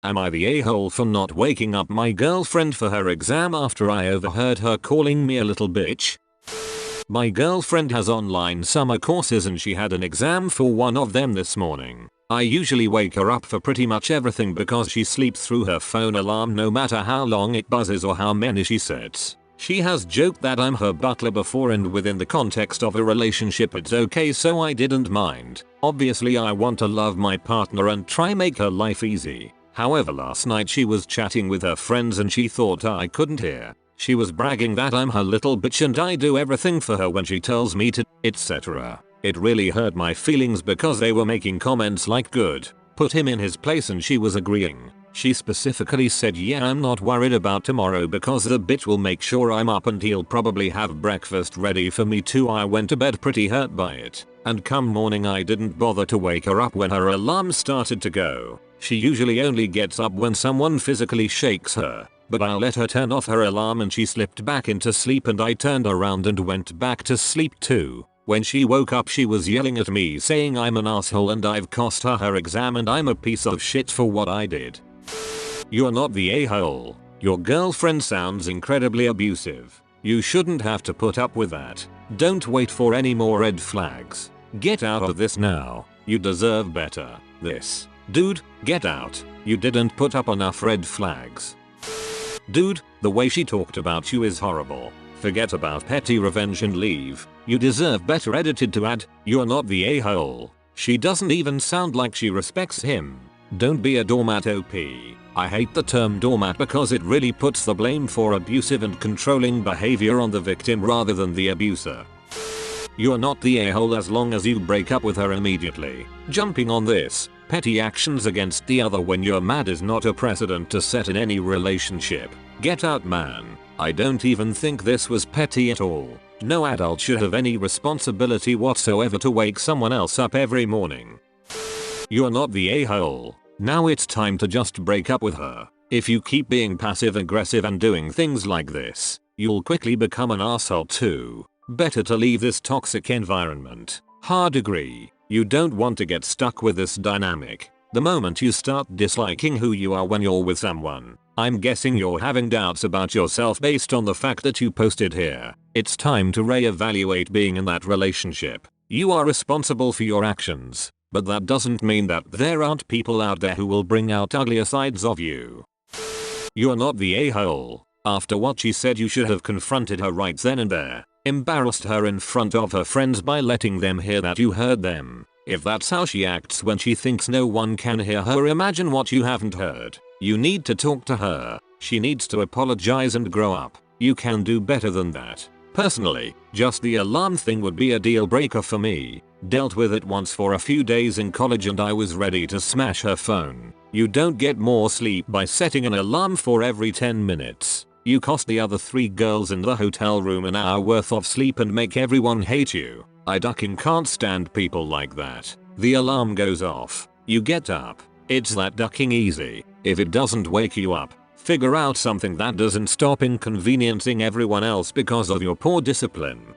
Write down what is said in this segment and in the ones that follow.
Am I the a-hole for not waking up my girlfriend for her exam after I overheard her calling me a little bitch? My girlfriend has online summer courses and she had an exam for one of them this morning. I usually wake her up for pretty much everything because she sleeps through her phone alarm no matter how long it buzzes or how many she sets. She has joked that I'm her butler before, and within the context of a relationship it's okay, so I didn't mind. Obviously I want to love my partner and try make her life easy. However, last night she was chatting with her friends and she thought I couldn't hear. She was bragging that I'm her little bitch and I do everything for her when she tells me to, etc. It really hurt my feelings because they were making comments like good, put him in his place, and she was agreeing. She specifically said, yeah, I'm not worried about tomorrow because the bitch will make sure I'm up and he'll probably have breakfast ready for me too. I went to bed pretty hurt by it, and come morning I didn't bother to wake her up when her alarm started to go. She usually only gets up when someone physically shakes her, but I let her turn off her alarm and she slipped back into sleep, and I turned around and went back to sleep too. When she woke up she was yelling at me saying I'm an asshole and I've cost her exam and I'm a piece of shit for what I did. You're not the a-hole. Your girlfriend sounds incredibly abusive. You shouldn't have to put up with that. Don't wait for any more red flags. Get out of this now. You deserve better. This. Dude, get out. You didn't put up enough red flags. Dude, the way she talked about you is horrible. Forget about petty revenge and leave. You deserve better. Edited to add, you're not the a-hole. She doesn't even sound like she respects him. Don't be a doormat. OP. I hate the term doormat because it really puts the blame for abusive and controlling behavior on the victim rather than the abuser. You're not the a-hole as long as you break up with her immediately. Jumping on this petty actions against the other when you're mad is not a precedent to set in any relationship. Get out, man. I don't even think this was petty at all. No adult should have any responsibility whatsoever to wake someone else up every morning. You're not the a-hole. Now it's time to just break up with her. If you keep being passive aggressive and doing things like this, you'll quickly become an asshole too. Better to leave this toxic environment. Hard agree. You don't want to get stuck with this dynamic. The moment you start disliking who you are when you're with someone, I'm guessing you're having doubts about yourself based on the fact that you posted here. It's time to reevaluate being in that relationship. You are responsible for your actions, but that doesn't mean that there aren't people out there who will bring out uglier sides of you. You're not the a-hole. After what she said, you should have confronted her right then and there. Embarrassed her in front of her friends by letting them hear that you heard them. If that's how she acts when she thinks no one can hear her, imagine what you haven't heard. You need to talk to her. She needs to apologize and grow up. You can do better than that. Personally, just the alarm thing would be a deal breaker for me. Dealt with it once for a few days in college and I was ready to smash her phone. You don't get more sleep by setting an alarm for every 10 minutes. You cost the other 3 girls in the hotel room an hour worth of sleep and make everyone hate you. I ducking can't stand people like that. The alarm goes off. You get up. It's that ducking easy. If it doesn't wake you up, figure out something that doesn't stop inconveniencing everyone else because of your poor discipline.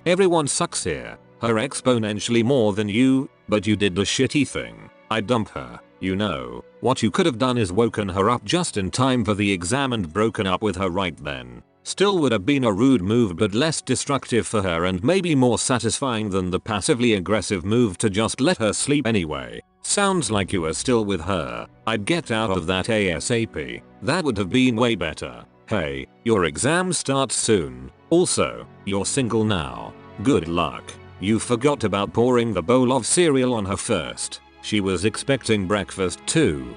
Everyone sucks here. Her exponentially more than you, but you did the shitty thing. I dump her. You know, what you could have done is woken her up just in time for the exam and broken up with her right then. Still would have been a rude move, but less destructive for her and maybe more satisfying than the passively aggressive move to just let her sleep anyway. Sounds like you are still with her. I'd get out of that ASAP. That would have been way better. Hey, your exam starts soon. Also, you're single now. Good luck. You forgot about pouring the bowl of cereal on her first. She was expecting breakfast too.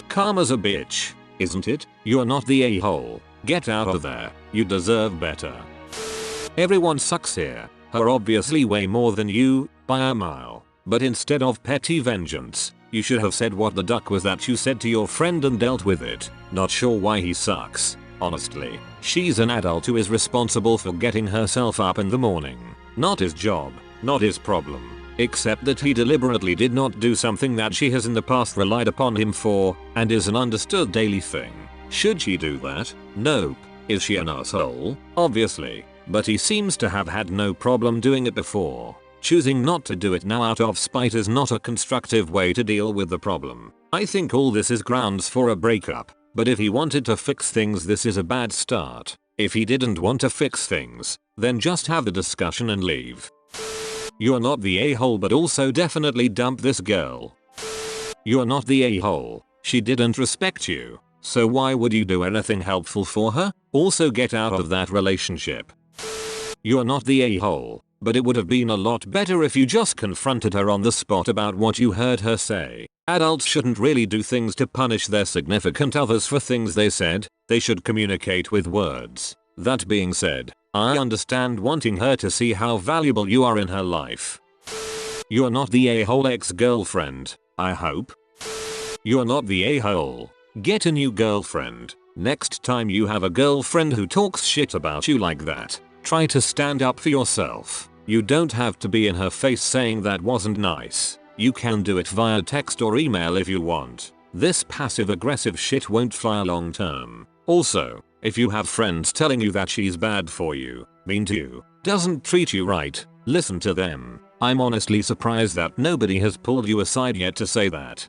Karma's a bitch, isn't it? You're not the a-hole. Get out of there. You deserve better. Everyone sucks here. Her obviously way more than you, by a mile. But instead of petty vengeance, you should have said what the duck was that you said to your friend and dealt with it. Not sure why he sucks. Honestly, she's an adult who is responsible for getting herself up in the morning. Not his job, not his problem. Except that he deliberately did not do something that she has in the past relied upon him for, and is an understood daily thing. Should she do that? Nope. Is she an asshole? Obviously. But he seems to have had no problem doing it before. Choosing not to do it now out of spite is not a constructive way to deal with the problem. I think all this is grounds for a breakup, but if he wanted to fix things, this is a bad start. If he didn't want to fix things, then just have the discussion and leave. You're not the a-hole, but also definitely dump this girl. You're not the a-hole. She didn't respect you, so why would you do anything helpful for her? Also get out of that relationship. You're not the a-hole, but it would have been a lot better if you just confronted her on the spot about what you heard her say. Adults shouldn't really do things to punish their significant others for things they said. They should communicate with words. That being said, I understand wanting her to see how valuable you are in her life. You're not the a-hole ex-girlfriend, I hope. You're not the a-hole. Get a new girlfriend. Next time you have a girlfriend who talks shit about you like that, try to stand up for yourself. You don't have to be in her face saying that wasn't nice. You can do it via text or email if you want. This passive-aggressive shit won't fly long term. Also, if you have friends telling you that she's bad for you, mean to you, doesn't treat you right, listen to them. I'm honestly surprised that nobody has pulled you aside yet to say that.